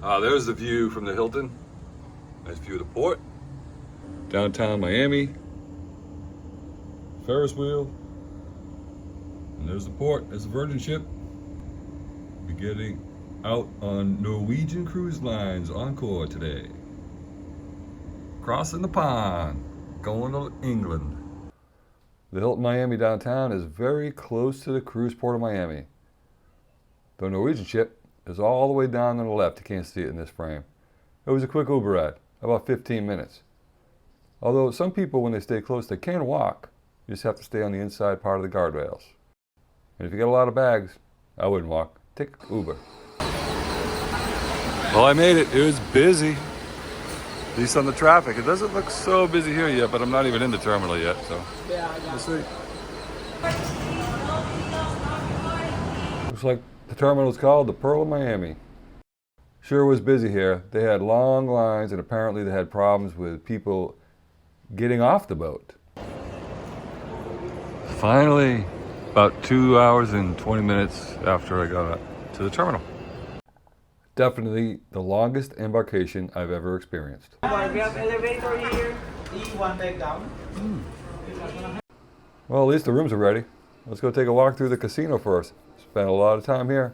There's the view from the Hilton. Nice view of the port. Downtown Miami. Ferris wheel. And there's the port. There's the Virgin ship. We'll be getting out on Norwegian Cruise Line's Encore today. Crossing the pond. Going to England. The Hilton Miami downtown is very close to the cruise port of Miami. The Norwegian ship is all the way down on the left. You can't see it in this frame. It was a quick Uber ride, about 15 minutes. Although some people, when they stay close, they can walk. You just have to stay on the inside part of the guardrails. And if you got a lot of bags, I wouldn't walk. Take Uber. Well, I made it. It was busy. At least on the traffic. It doesn't look so busy here yet, but I'm not even in the terminal yet, so we'll see. Looks like the terminal is called the Pearl of Miami. Sure was busy here. They had long lines, and apparently they had problems with people getting off the boat. Finally, about 2 hours and 20 minutes after I got to the terminal. Definitely the longest embarkation I've ever experienced. We have elevator here, one back down. Well, at least the rooms are ready. Let's go take a walk through the casino first. Spent a lot of time here,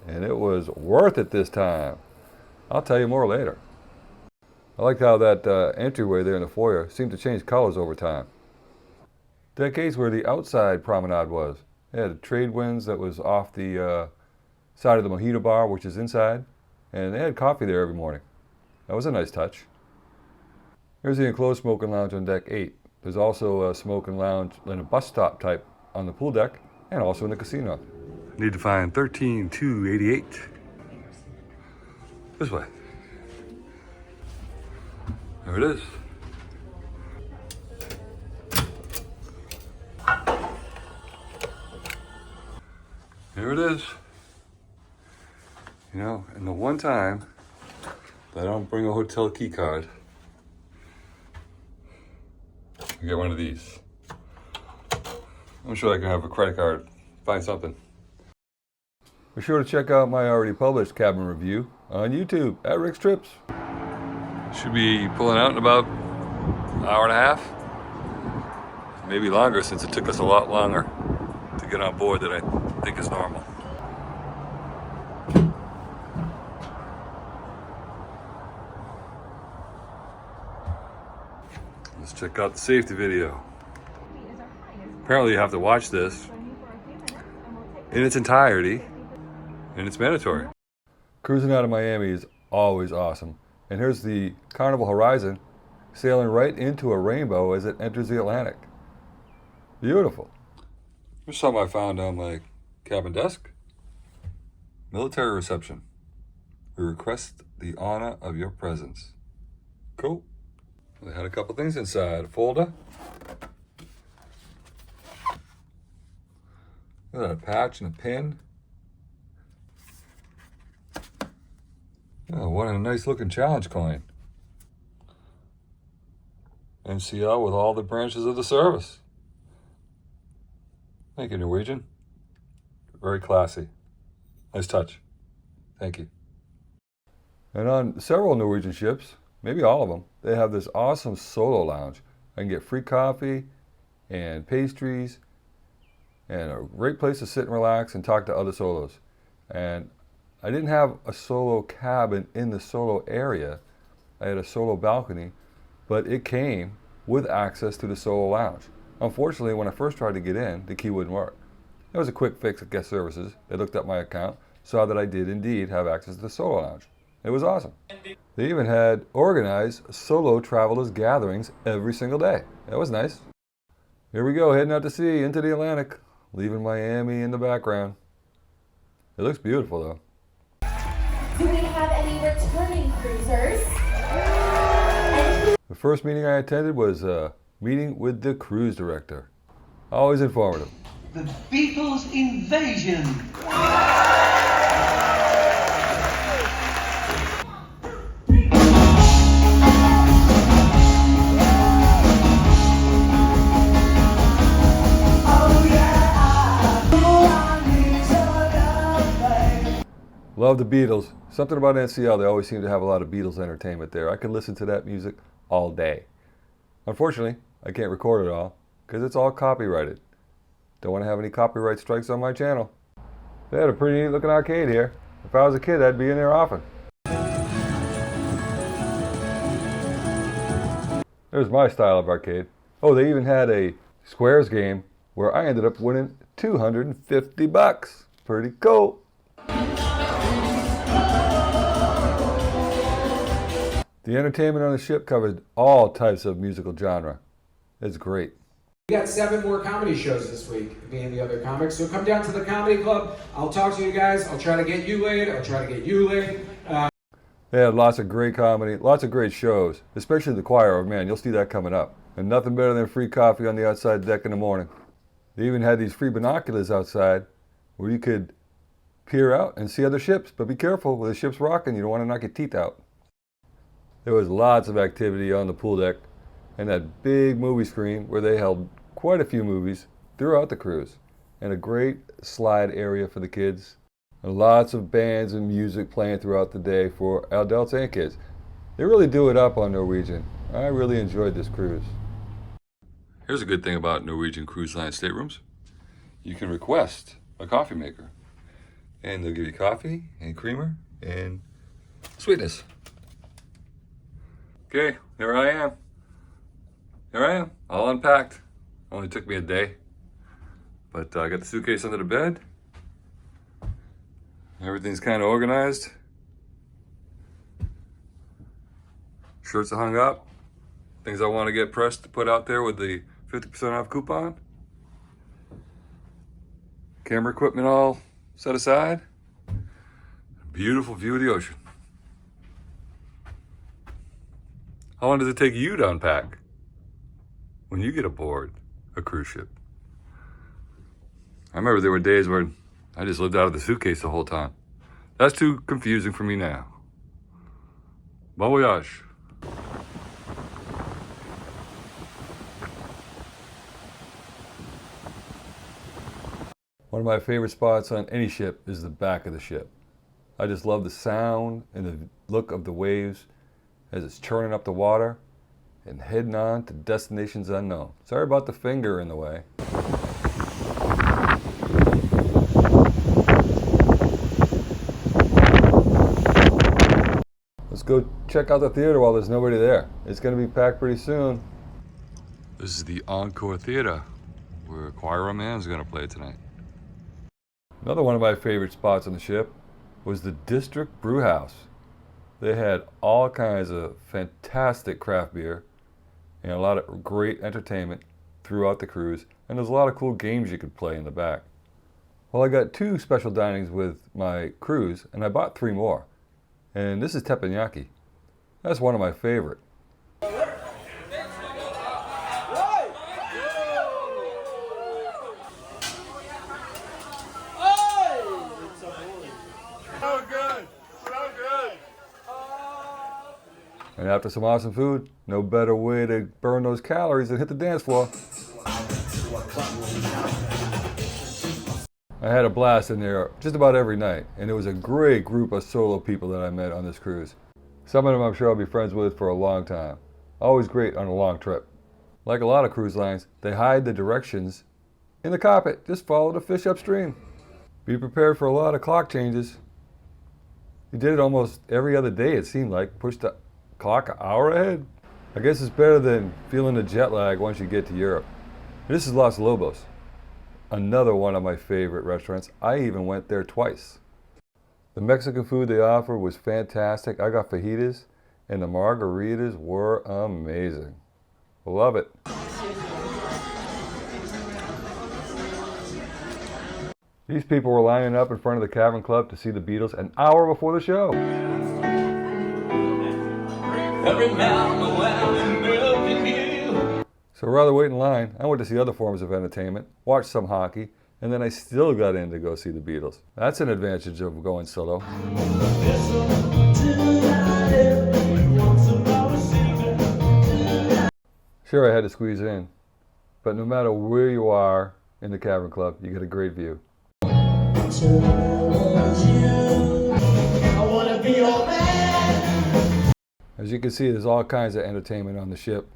and it was worth it this time. I'll tell you more later. I liked how that entryway there in the foyer seemed to change colors over time. That case where the outside promenade was. They had a trade winds that was off the side of the mojito bar, which is inside, and they had coffee there every morning. That was a nice touch. Here's the enclosed smoking lounge on deck 8. There's also a smoking lounge and a bus stop type on the pool deck and also in the casino. Need to find 13288. This way. There it is. Here it is. You know, and the one time that I don't bring a hotel key card, I get one of these. I'm sure I can have a credit card, find something. Be sure to check out my already published cabin review on YouTube at Rick's Trips. Should be pulling out in about an hour and a half. Maybe longer, since it took us a lot longer to get on board than I think is normal. Let's check out the safety video. Apparently you have to watch this in its entirety, and it's mandatory. Cruising out of Miami is always awesome. And here's the Carnival Horizon sailing right into a rainbow as it enters the Atlantic. Beautiful. Here's something I found on my cabin desk. Military reception. We request the honor of your presence. Cool. They had a couple things inside. A folder. Look at that, a patch and a pin. Oh, what a nice looking challenge coin. NCL with all the branches of the service. Thank you, Norwegian. Very classy. Nice touch. Thank you. And on several Norwegian ships, maybe all of them, they have this awesome solo lounge. I can get free coffee and pastries and a great place to sit and relax and talk to other solos. And I didn't have a solo cabin in the solo area. I had a solo balcony, but it came with access to the solo lounge. Unfortunately, when I first tried to get in, the key wouldn't work. It was a quick fix at guest services. They looked up my account, saw that I did indeed have access to the solo lounge. It was awesome. They even had organized solo travelers gatherings every single day. That was nice. Here we go, heading out to sea into the Atlantic, leaving Miami in the background. It looks beautiful though. Do we have any returning cruisers? The first meeting I attended was a meeting with the cruise director. Always informative. The Beatles invasion. love the Beatles. Something about NCL, they always seem to have a lot of Beatles entertainment there. I could listen to that music all day. Unfortunately, I can't record it all because it's all copyrighted. Don't want to have any copyright strikes on my channel. They had a pretty neat looking arcade here. If I was a kid, I'd be in there often. There's my style of arcade. Oh, they even had a squares game where I ended up winning $250. Pretty cool. The entertainment on the ship covered all types of musical genre. It's great. We got 7 more comedy shows this week, me and the other comics. So come down to the comedy club. I'll talk to you guys. I'll try to get you laid. I'll try to get you laid. They had lots of great comedy, lots of great shows, especially the choir. Oh man, you'll see that coming up. And nothing better than free coffee on the outside deck in the morning. They even had these free binoculars outside where you could peer out and see other ships. But be careful, when the ship's rocking, you don't want to knock your teeth out. There was lots of activity on the pool deck and that big movie screen where they held quite a few movies throughout the cruise. And a great slide area for the kids. And lots of bands and music playing throughout the day for adults and kids. They really do it up on Norwegian. I really enjoyed this cruise. Here's a good thing about Norwegian Cruise Line staterooms. You can request a coffee maker. And they'll give you coffee and creamer and sweetness. Okay, there I am. Here I am, all unpacked. Only took me a day. But I got the suitcase under the bed. Everything's kind of organized. Shirts are hung up. Things I want to get pressed to put out there with the 50% off coupon. Camera equipment all set aside. Beautiful view of the ocean. How long does it take you to unpack when you get aboard a cruise ship? I remember there were days where I just lived out of the suitcase the whole time. That's too confusing for me now. Bon voyage. One of my favorite spots on any ship is the back of the ship. I just love the sound and the look of the waves as it's churning up the water and heading on to destinations unknown. Sorry about the finger in the way. Let's go check out the theater while there's nobody there. It's going to be packed pretty soon. This is the Encore Theater, where Choir Man's going to play tonight. Another one of my favorite spots on the ship was the District Brew House. They had all kinds of fantastic craft beer and a lot of great entertainment throughout the cruise. And there's a lot of cool games you could play in the back. Well, I got 2 special dinings with my cruise, and I bought 3 more. And this is teppanyaki. That's one of my favorite. So good, so good. And after some awesome food, no better way to burn those calories than hit the dance floor. I had a blast in there just about every night, and it was a great group of solo people that I met on this cruise. Some of them I'm sure I'll be friends with for a long time. Always great on a long trip. Like a lot of cruise lines, they hide the directions in the cockpit. Just follow the fish upstream. Be prepared for a lot of clock changes. You did it almost every other day, it seemed like. Pushed the clock an hour ahead. I guess it's better than feeling the jet lag once you get to Europe. This is Los Lobos. Another one of my favorite restaurants. I even went there twice. The Mexican food they offer was fantastic. I got fajitas, and the margaritas were amazing. Love it. These people were lining up in front of the Cabin Club to see the Beatles an hour before the show. So rather wait in line, I went to see other forms of entertainment, watched some hockey, and then I still got in to go see the Beatles. That's an advantage of going solo. Sure, I had to squeeze in, but no matter where you are in the Cabin Club, you get a great view. As you can see, there's all kinds of entertainment on the ship.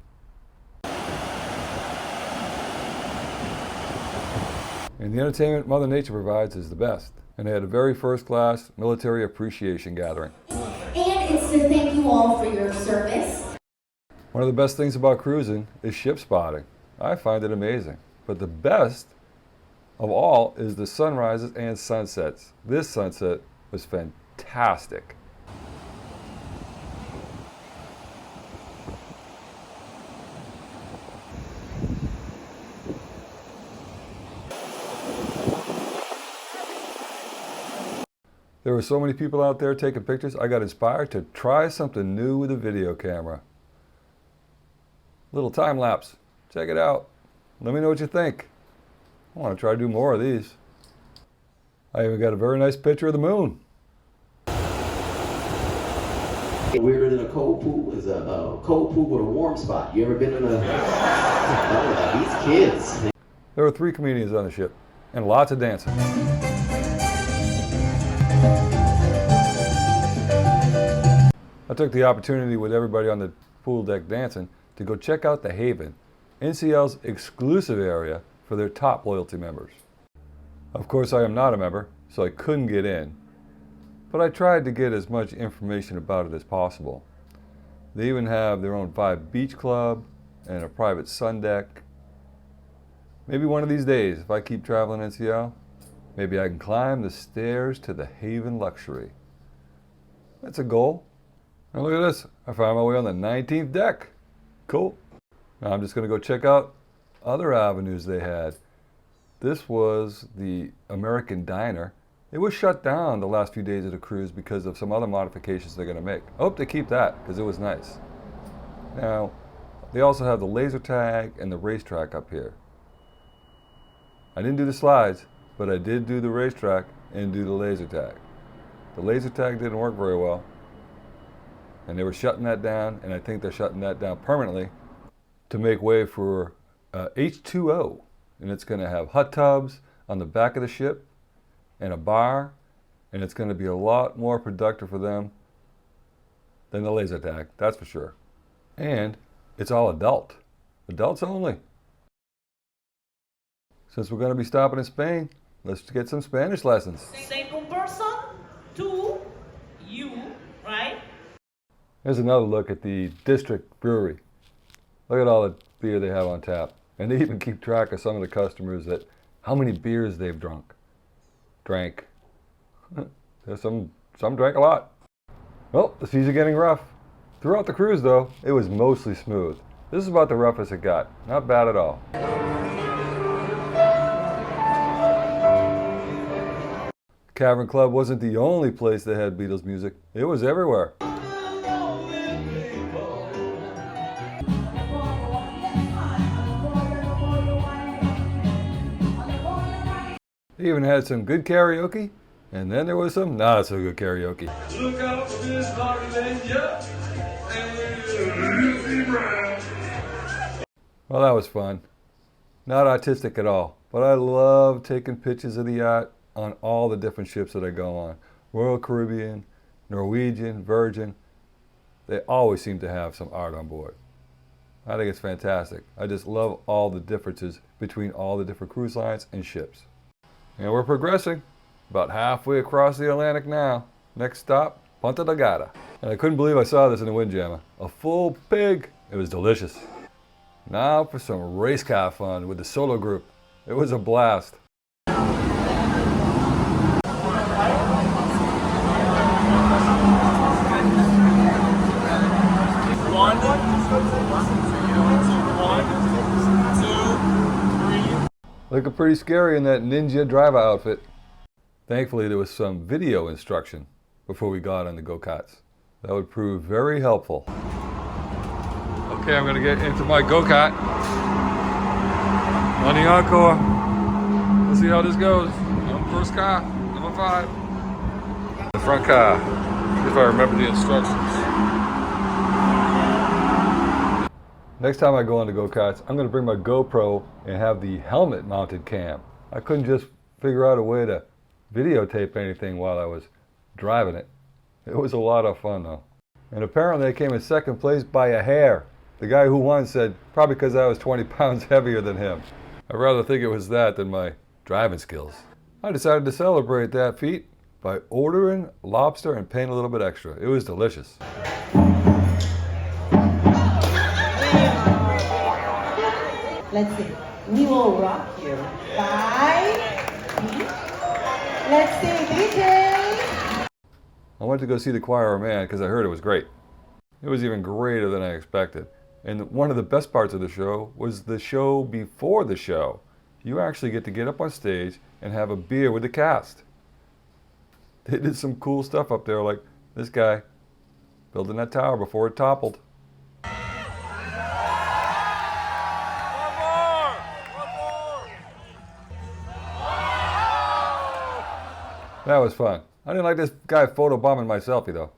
And the entertainment Mother Nature provides is the best. And they had a very first-class military appreciation gathering. And it's to thank you all for your service. One of the best things about cruising is ship spotting. I find it amazing. But the best of all is the sunrises and sunsets. This sunset was fantastic. There were so many people out there taking pictures, I got inspired to try something new with a video camera. Little time lapse. Check it out. Let me know what you think. I want to try to do more of these. I even got a very nice picture of the moon. Weirder than a cold pool is a cold pool with a warm spot. You ever been in a... Oh, these kids. There were 3 comedians on the ship, and lots of dancing. I took the opportunity with everybody on the pool deck dancing to go check out the Haven, NCL's exclusive area for their top loyalty members. Of course, I am not a member, so I couldn't get in, but I tried to get as much information about it as possible. They even have their own Vibe Beach Club and a private sun deck. Maybe one of these days, if I keep traveling NCL, maybe I can climb the stairs to the Haven Luxury. That's a goal. And look at this, I found my way on the 19th deck. Cool. Now I'm just going to go check out other avenues they had. This was the American Diner. It was shut down the last few days of the cruise because of some other modifications they're going to make. I hope they keep that because it was nice. Now, they also have the laser tag and the racetrack up here. I didn't do the slides, but I did do the racetrack and do the laser tag. The laser tag didn't work very well, and they were shutting that down, and I think they're shutting that down permanently to make way for H2O. And it's going to have hot tubs on the back of the ship and a bar, and it's going to be a lot more productive for them than the laser tag, that's for sure. And it's all adults only. Since we're going to be stopping in Spain, let's get some Spanish lessons. Second person, 2, you, right? Here's another look at the district brewery. Look at all the beer they have on tap. And they even keep track of some of the customers that how many beers they've drank. There's some drank a lot. Well, the seas are getting rough. Throughout the cruise though, it was mostly smooth. This is about the roughest it got. Not bad at all. Cavern Club wasn't the only place that had Beatles music. It was everywhere. They even had some good karaoke, and then there was some not so good karaoke. Look out for this Well, that was fun. Not artistic at all, but I love taking pictures of the yacht on all the different ships that I go on. Royal Caribbean, Norwegian, Virgin. They always seem to have some art on board. I think it's fantastic. I just love all the differences between all the different cruise lines and ships. And we're progressing. About halfway across the Atlantic now. Next stop, Ponta delGada. And I couldn't believe I saw this in the Windjammer. A full pig. It was delicious. Now for some race car fun with the solo group. It was a blast. Looking pretty scary in that ninja driver outfit. Thankfully, there was some video instruction before we got on the go-karts. That would prove very helpful. Okay, I'm going to get into my go-kart on the Encore. Let's see how this goes. First car, number 5. The front car. See if I remember the instructions. Next time I go on the go-karts, I'm going to bring my GoPro and have the helmet mounted cam. I couldn't just figure out a way to videotape anything while I was driving it. It was a lot of fun though. And apparently I came in second place by a hair. The guy who won said, probably because I was 20 pounds heavier than him. I'd rather think it was that than my driving skills. I decided to celebrate that feat by ordering lobster and paying a little bit extra. It was delicious. Let's see. We will rock you. Bye. Let's see, DJ. I went to go see the Choir of Man because I heard it was great. It was even greater than I expected. And one of the best parts of the show was the show before the show. You actually get up on stage and have a beer with the cast. They did some cool stuff up there, like this guy building that tower before it toppled. That was fun. I didn't like this guy photobombing my selfie though.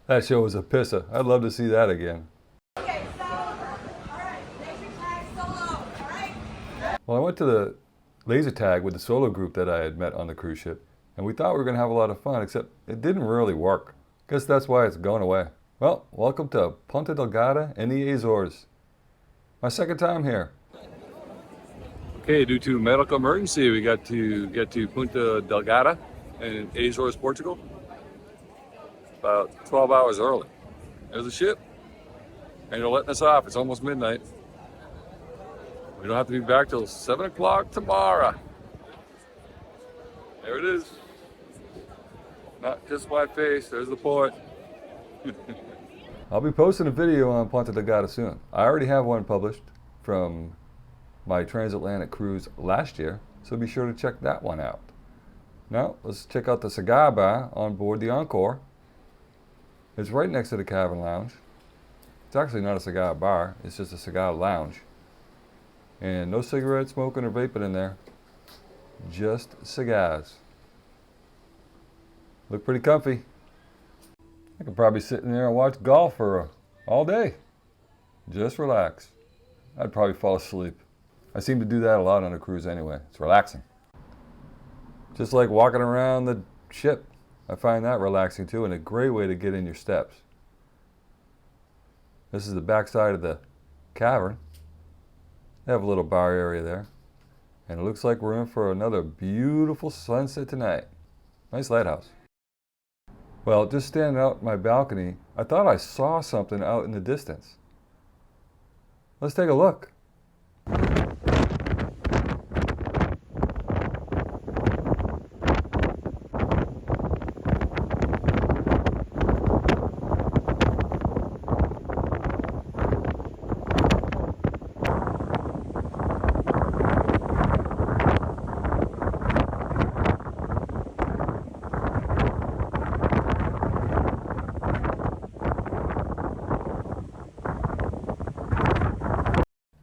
That show was a pisser. I'd love to see that again. Okay, so, all right, laser tag solo, all right? Well, I went to the laser tag with the solo group that I had met on the cruise ship, and we thought we were going to have a lot of fun, except it didn't really work. Guess that's why it's going away. Well, welcome to Ponta delGada in the Azores. My second time here. Okay, due to medical emergency, we got to get to Ponta delGada in Azores, Portugal. About 12 hours early. There's the ship. And they're letting us off. It's almost midnight. We don't have to be back till 7 o'clock tomorrow. There it is. Not just my face, there's the port. I'll be posting a video on Ponta delGada soon. I already have one published from my transatlantic cruise last year, so be sure to check that one out. Now, let's check out the cigar bar on board the Encore. It's right next to the cabin lounge. It's actually not a cigar bar, it's just a cigar lounge. And no cigarette smoking or vaping in there. Just cigars. Look pretty comfy. I could probably sit in there and watch golf for all day. Just relax. I'd probably fall asleep. I seem to do that a lot on a cruise anyway. It's relaxing. Just like walking around the ship. I find that relaxing too, and a great way to get in your steps. This is the back side of the cavern. They have a little bar area there. And it looks like we're in for another beautiful sunset tonight. Nice lighthouse. Well, just standing out my balcony, I thought I saw something out in the distance. Let's take a look.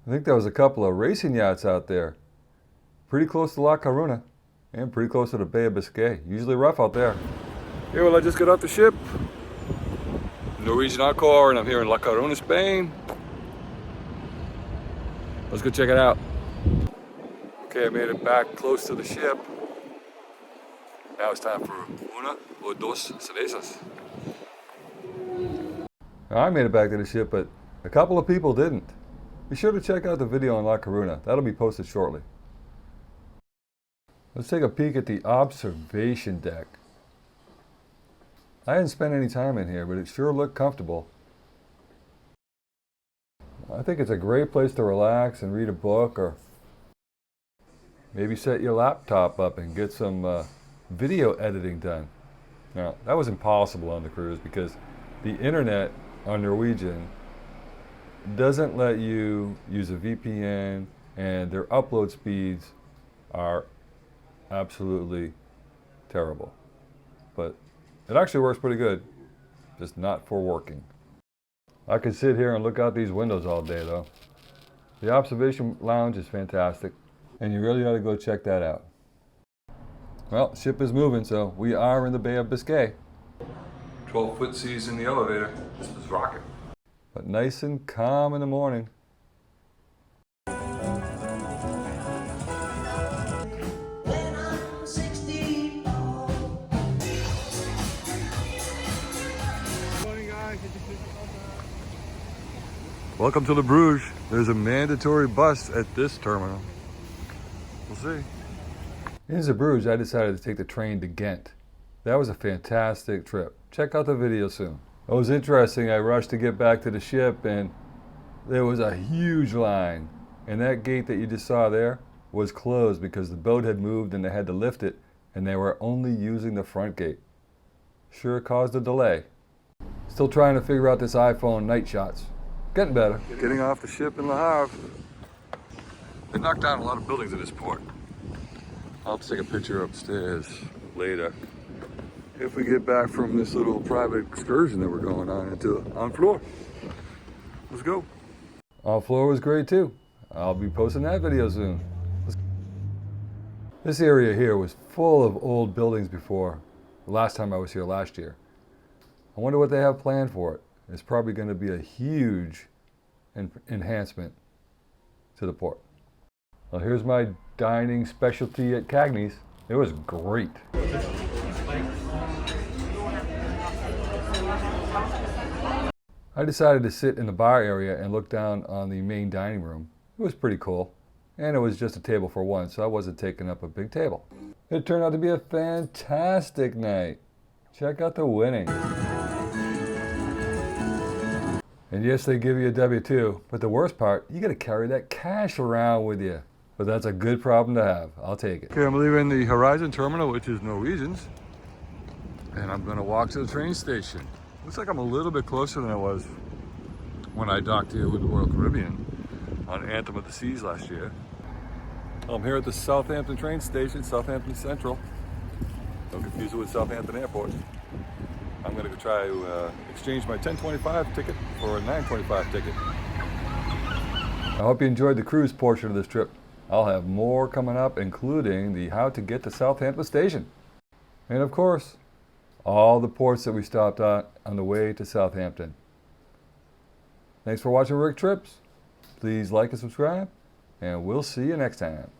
I think there was a couple of racing yachts out there. Pretty close to La Coruna and pretty close to the Bay of Biscay. Usually rough out there. Okay, well I just got off the ship. Norwegian Encore, and I'm here in La Coruna, Spain. Let's go check it out. Okay, I made it back close to the ship. Now it's time for una o dos cervezas. Now, I made it back to the ship, but a couple of people didn't. Be sure to check out the video on La Coruna. That'll be posted shortly. Let's take a peek at the observation deck. I didn't spend any time in here, but it sure looked comfortable. I think it's a great place to relax and read a book, or maybe set your laptop up and get some video editing done. Now, that was impossible on the cruise because the internet on Norwegian doesn't let you use a VPN, and their upload speeds are absolutely terrible. But it actually works pretty good, just not for working. I could sit here and look out these windows all day though. The observation lounge is fantastic, and you really ought to go check that out. Well, ship is moving, so we are in the Bay of Biscay. 12-foot seas in the elevator. This was rocking. But nice and calm in the morning. Welcome to the Bruges. There's a mandatory bus at this terminal. We'll see. In Zeebrugge, I decided to take the train to Ghent. That was a fantastic trip. Check out the video soon. It was interesting. I rushed to get back to the ship and there was a huge line. And that gate that you just saw there was closed because the boat had moved and they had to lift it and they were only using the front gate. Sure caused a delay. Still trying to figure out this iPhone night shots. Getting better. Getting off the ship in Le Havre. They knocked down a lot of buildings in this port. I'll have to take a picture upstairs later. If we get back from this little private excursion that we're going on into Encore. Let's go. Encore was great too. I'll be posting that video soon. This area here was full of old buildings before. The last time I was here last year. I wonder what they have planned for it. It's probably going to be a huge enhancement to the port. Well, here's my dining specialty at Cagney's. It was great. I decided to sit in the bar area and look down on the main dining room. It was pretty cool. And it was just a table for one, so I wasn't taking up a big table. It turned out to be a fantastic night. Check out the winning. And yes, they give you a W-2, but the worst part, you gotta carry that cash around with you. But that's a good problem to have. I'll take it. Okay, I'm leaving the Horizon Terminal, which is Norwegian's. And I'm gonna walk to the train station. Looks like I'm a little bit closer than I was when I docked here with the Royal Caribbean on Anthem of the Seas last year. I'm here at the Southampton train station, Southampton Central. Don't confuse it with Southampton Airport. I'm gonna go try to exchange my 10.25 ticket for a 9.25 ticket. I hope you enjoyed the cruise portion of this trip. I'll have more coming up, including the how to get to Southampton station. And of course, all the ports that we stopped at on the way to Southampton. Thanks for watching Rick Trips. Please like and subscribe, and we'll see you next time.